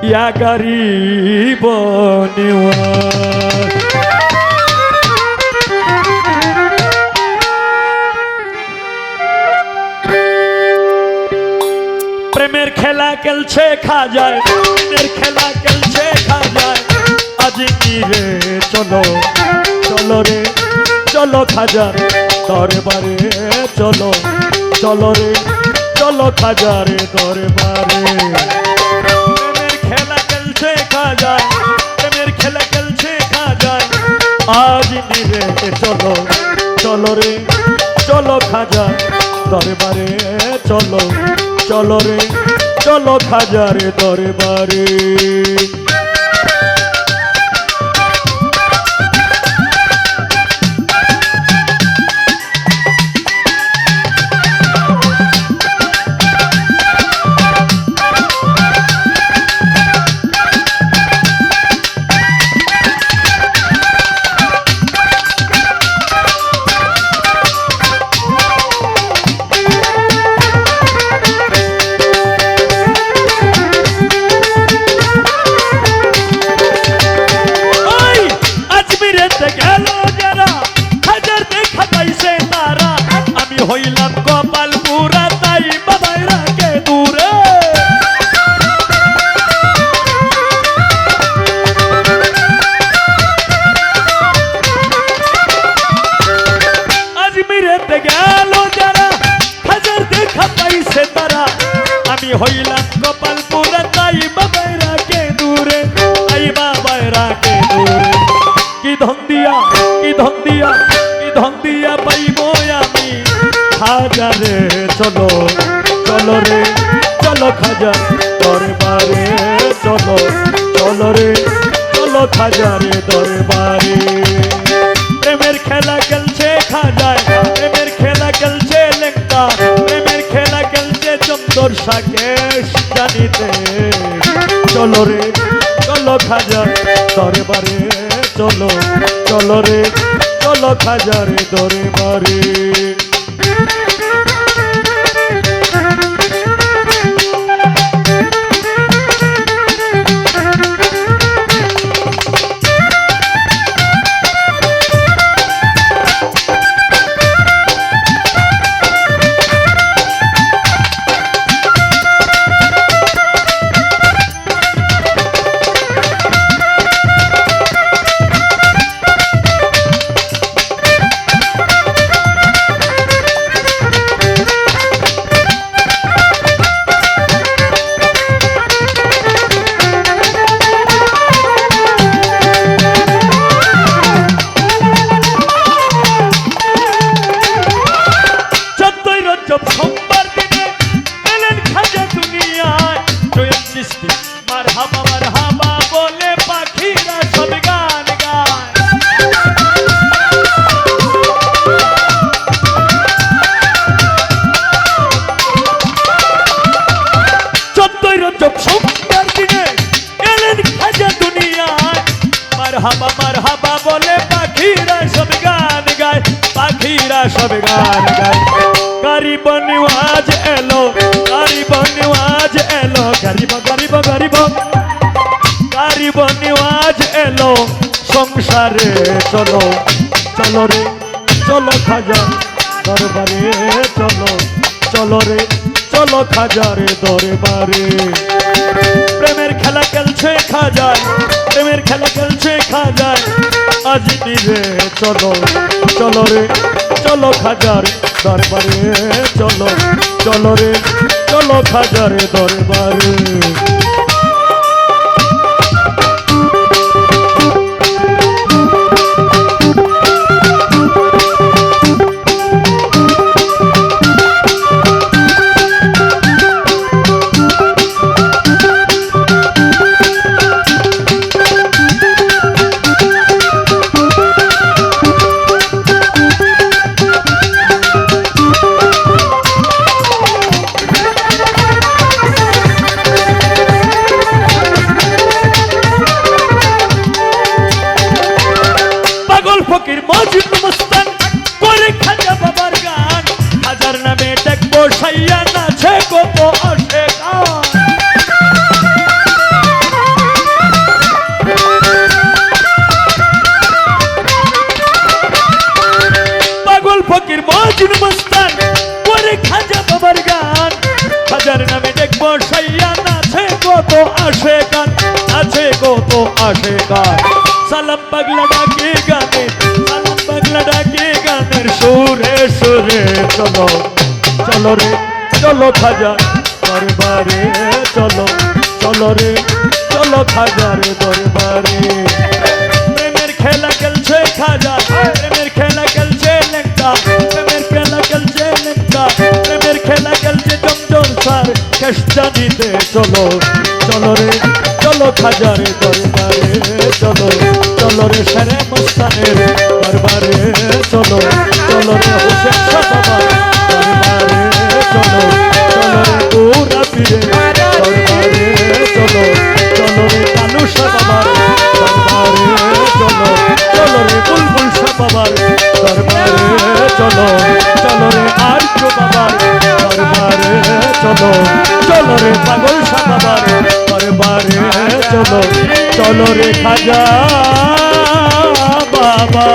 या गरीब निवाज। प्रेमेर खेला खेलছে খাজায়, প্রেমের খেলা খেলছে খাজায়, আজ রে চলো চলো রে চলো খাজার দরবারে চলো চলো রে চলো খাজার দরবারে। প্রেমের খেলা খেলছে খাজায়, প্রেমের খেলা খেলছে খাজায়, আজ রে চলো চলো রে চলো খাজার দরবারে চলো চলো রে চলো খাজার দরবারে। হইলাম কপাল পুরা তাই বাবাই রাখে দূরে। আজমিরেতে গেল যারা হাজার দেখা পাইছে তারা, আমি হইলাম কপাল পুরা তাই বাবাই রাখে দূরে, তাই বাবাই রাখে দূরে। কি ধন দিয়া কি ধন দিয়া কি ধন দিয়া পাইব আমি খাজারে চলো চলো রে চলো খাজার দরবারে চলো চলো রে চলো খাজারে দরবারে। প্রেমের খেলা খেলছে খাজায়, প্রেমের খেলা খেলছে লেঙ্কা, প্রেমের খেলা খেলছে চন্দর সাকেশ জানিতে চলো রে চলো খাজার দরবারে চলো চলো রে চলো খাজার দরবারে। মারহাবা মারহাবা বলে পাখিরা সব গান গায়, পাখিরা সব গান গায়। গরিব নিওয়াজ এলো গরিব নিওয়াজ এলো, গরিব গরিব গরিব গরিব নিওয়াজ এলো সংসারে চলো চলো রে চলো খাজা দরবারে চলো চলো রে চলো খাজার দরবারে। প্রেমের খেলা খেলছে খাজায়, প্রেমের খেলা খেলছে খাজায়, আজ রে চলো চলো রে চলো খাজার দরবারে চলো চলো রে চলো খাজার দরবারে। কত আসে গান, আছে কত আসে গান। সালাম পাগলা ডাকে গানে, সালাম পাগলা ডাকে গানের সুরে সুরে চলো চলো রে চলো খাজা দরবারে চলো চলো রে চলো খাজার দরবারে। প্রেমের খেলা খেলছে খাজা, প্রেমের খেলা খেলছে লেঙ্গা, প্রেমের খেলা খেলছে লেঙ্গা, প্রেমের খেলা খেলছে জমজম সার কেষ্টা নিতে চলো চলো রে চলো খাজার দরবারে চলো চলো রে শেরে মস্তানের দরবারে চলো চলো রে হোসেন শাহ বাবার দরবারে চলো চলো রে পুরা পীরের দরবারে চলো চলো রে কালু শাহ বাবার দরবারে চলো চলো রে বুলবুল শাহ বাবার দরবারে চলো চলো রে আর্য বাবার দরবারে চলো চলো রে পাগল শাহ বাবার দরবারে চলো চলো রে খাজা বাবা।